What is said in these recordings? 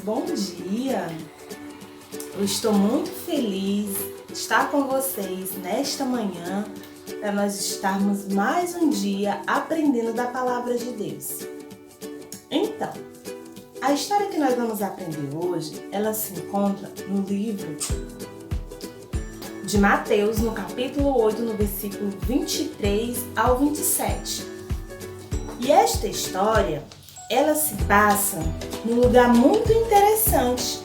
bom dia! Eu estou muito feliz de estar com vocês nesta manhã para nós estarmos mais um dia aprendendo da Palavra de Deus. Então, a história que nós vamos aprender hoje, ela se encontra no livro de Mateus, no capítulo 8, no versículo 23 ao 27. E esta história, ela se passa num lugar muito interessante.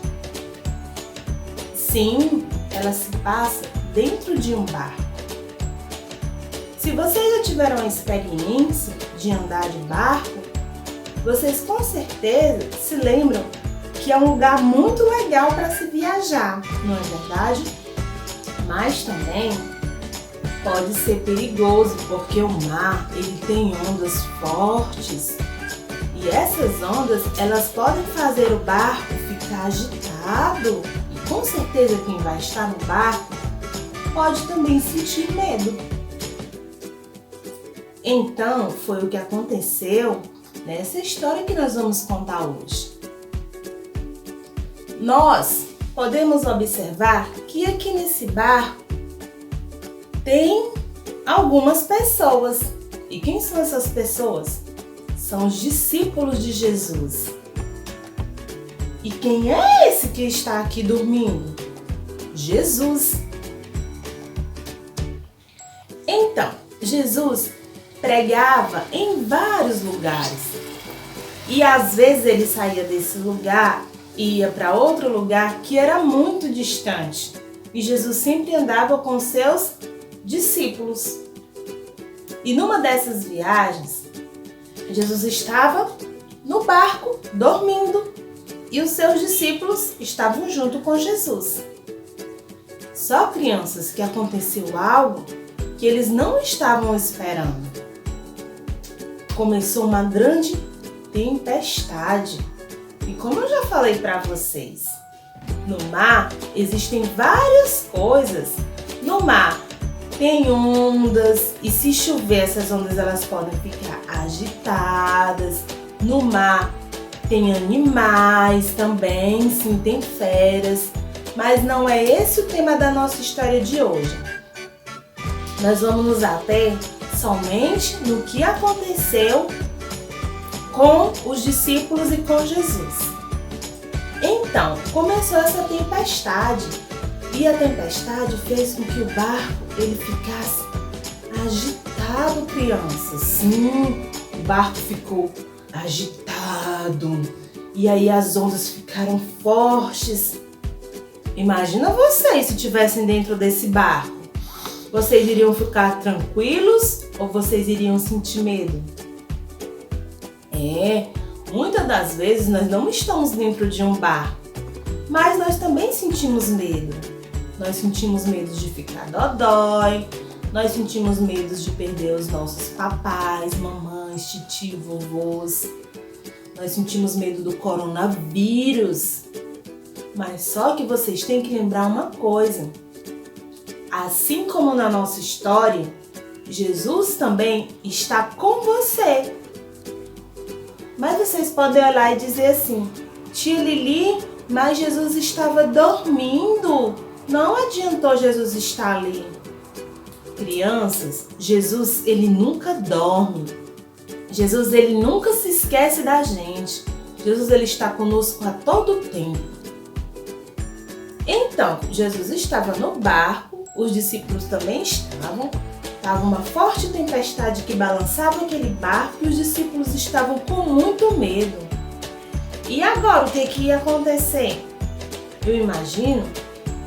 Sim, ela se passa dentro de um barco. Se vocês já tiveram a experiência de andar de barco, vocês com certeza se lembram que é um lugar muito legal para se viajar, não é verdade? Mas também pode ser perigoso, porque o mar ele tem ondas fortes. E essas ondas, elas podem fazer o barco ficar agitado. E com certeza quem vai estar no barco pode também sentir medo. Então, foi o que aconteceu nessa história que nós vamos contar hoje. Nós podemos observar que aqui nesse barco tem algumas pessoas. E quem são essas pessoas? São os discípulos de Jesus. E quem é esse que está aqui dormindo? Jesus. Então, Jesus pregava em vários lugares. E às vezes ele saía desse lugar e ia para outro lugar que era muito distante. E Jesus sempre andava com seus discípulos. E numa dessas viagens, Jesus estava no barco, dormindo, e os seus discípulos estavam junto com Jesus. Só, crianças, que aconteceu algo que eles não estavam esperando. Começou uma grande tempestade. E como eu já falei para vocês, no mar existem várias coisas. No mar tem ondas e se chover essas ondas elas podem ficar agitadas. No mar tem animais também, sim, tem feras. Mas não é esse o tema da nossa história de hoje. Nós vamos nos ater somente no que aconteceu com os discípulos e com Jesus. Então, começou essa tempestade. E a tempestade fez com que o barco ele ficasse agitado, crianças. Sim, o barco ficou agitado. E aí as ondas ficaram fortes. Imagina vocês se estivessem dentro desse barco. Vocês iriam ficar tranquilos ou vocês iriam sentir medo? Muitas das vezes nós não estamos dentro de um barco, mas nós também sentimos medo. Nós sentimos medo de ficar dodói, nós sentimos medo de perder os nossos papais, mamães, titio, vovôs. Nós sentimos medo do coronavírus. Mas só que vocês têm que lembrar uma coisa. Assim como na nossa história, Jesus também está com você. Mas vocês podem olhar e dizer assim: tia Lili, mas Jesus estava dormindo. Não adiantou Jesus estar ali. Crianças, Jesus, ele nunca dorme. Jesus, ele nunca se esquece da gente. Jesus, ele está conosco a todo tempo. Então, Jesus estava no barco, os discípulos também estavam. Estava uma forte tempestade que balançava aquele barco e os discípulos estavam com muito medo. E agora, o que ia acontecer? Eu imagino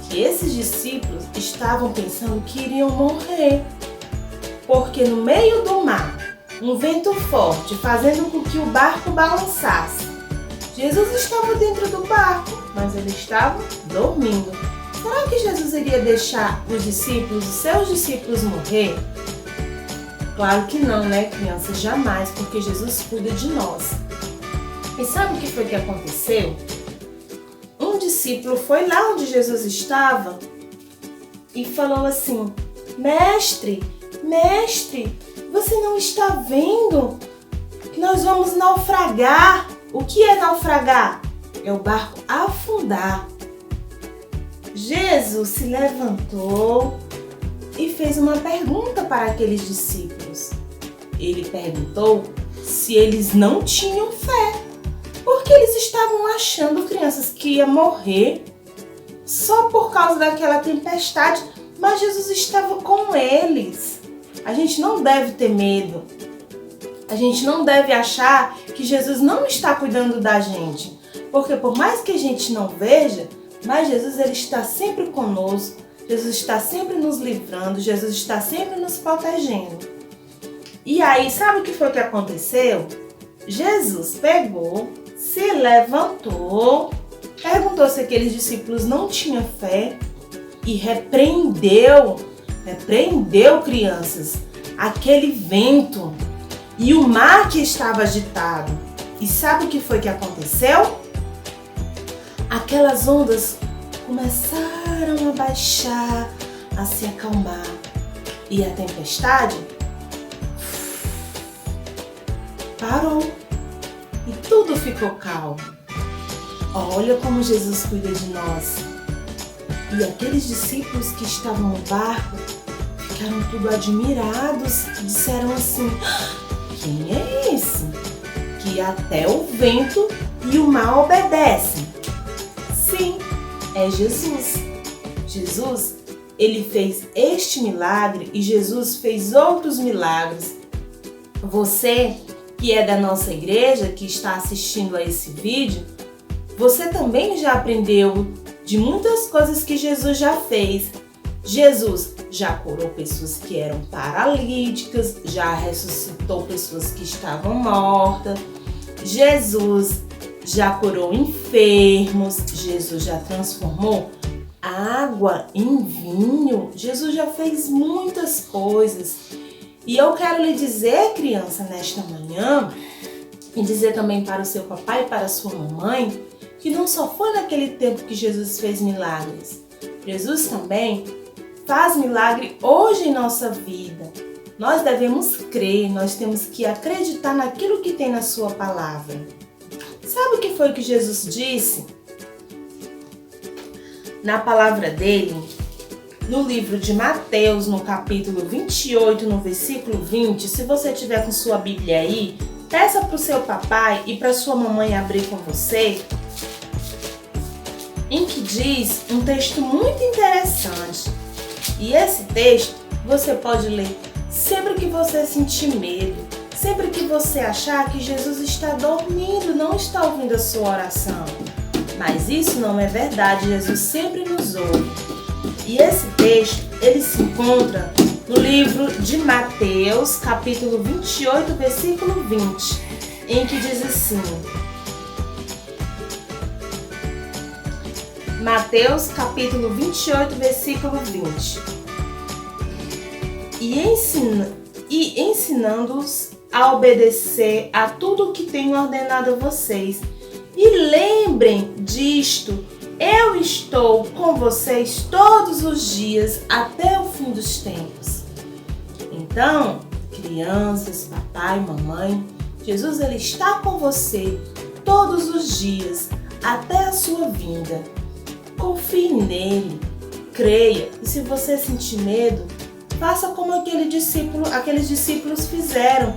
que esses discípulos estavam pensando que iriam morrer. Porque no meio do mar, um vento forte fazendo com que o barco balançasse. Jesus estava dentro do barco, mas ele estava dormindo. Será que Jesus iria deixar os seus discípulos morrer? Claro que não, né, crianças? Jamais, porque Jesus cuida de nós. E sabe o que foi que aconteceu? Um discípulo foi lá onde Jesus estava e falou assim: Mestre, você não está vendo que nós vamos naufragar? O que é naufragar? é o barco afundar. Jesus se levantou e fez uma pergunta para aqueles discípulos. Ele perguntou se eles não tinham fé, porque eles estavam achando, crianças, que ia morrer só por causa daquela tempestade, mas Jesus estava com eles. A gente não deve ter medo. A gente não deve achar que Jesus não está cuidando da gente, porque por mais que a gente não veja, mas Jesus ele está sempre conosco, Jesus está sempre nos livrando, Jesus está sempre nos protegendo. E aí, sabe o que foi que aconteceu? Jesus pegou, se levantou, perguntou se aqueles discípulos não tinham fé e repreendeu, crianças, aquele vento e o mar que estava agitado. E sabe o que foi que aconteceu? Aquelas ondas começaram a baixar, a se acalmar. E a tempestade parou. E tudo ficou calmo. Olha como Jesus cuida de nós. E aqueles discípulos que estavam no barco ficaram tudo admirados. Disseram assim: quem é esse? Que até o vento e o mar obedecem. Sim, é Jesus. Jesus, ele fez este milagre e Jesus fez outros milagres. Você que é da nossa igreja, que está assistindo a esse vídeo, você também já aprendeu de muitas coisas que Jesus já fez. Jesus já curou pessoas que eram paralíticas, já ressuscitou pessoas que estavam mortas. Jesus já curou enfermos, Jesus já transformou água em vinho, Jesus já fez muitas coisas. E eu quero lhe dizer, criança, nesta manhã, e dizer também para o seu papai e para a sua mamãe, que não só foi naquele tempo que Jesus fez milagres. Jesus também faz milagre hoje em nossa vida. Nós devemos crer, nós temos que acreditar naquilo que tem na sua palavra. Sabe o que foi que Jesus disse? Na palavra dele, no livro de Mateus, no capítulo 28, no versículo 20, se você tiver com sua Bíblia aí, peça para o seu papai e para sua mamãe abrir com você, em que diz um texto muito interessante. E esse texto você pode ler sempre que você sentir medo, sempre que você achar que Jesus está dormindo, não está ouvindo a sua oração. Mas isso não é verdade, Jesus sempre nos ouve. E esse texto, ele se encontra no livro de Mateus, capítulo 28, versículo 20, em que diz assim: Mateus, capítulo 28, versículo 20. E ensinando-os a obedecer a tudo o que tenho ordenado a vocês. E lembrem disto, eu estou com vocês todos os dias até o fim dos tempos. Então, crianças, papai, mamãe, Jesus ele está com você todos os dias até a sua vinda. Confie nele, creia, e se você sentir medo, faça como aqueles discípulos fizeram.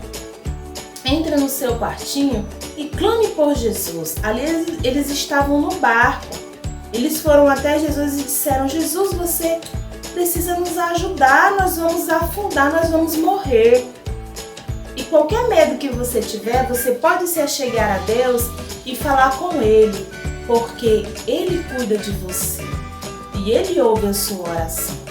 Entra no seu quartinho e clame por Jesus. Ali eles estavam no barco. Eles foram até Jesus e disseram: Jesus, você precisa nos ajudar, nós vamos afundar, nós vamos morrer. E qualquer medo que você tiver, você pode se achegar a Deus e falar com Ele, porque Ele cuida de você e Ele ouve a sua oração.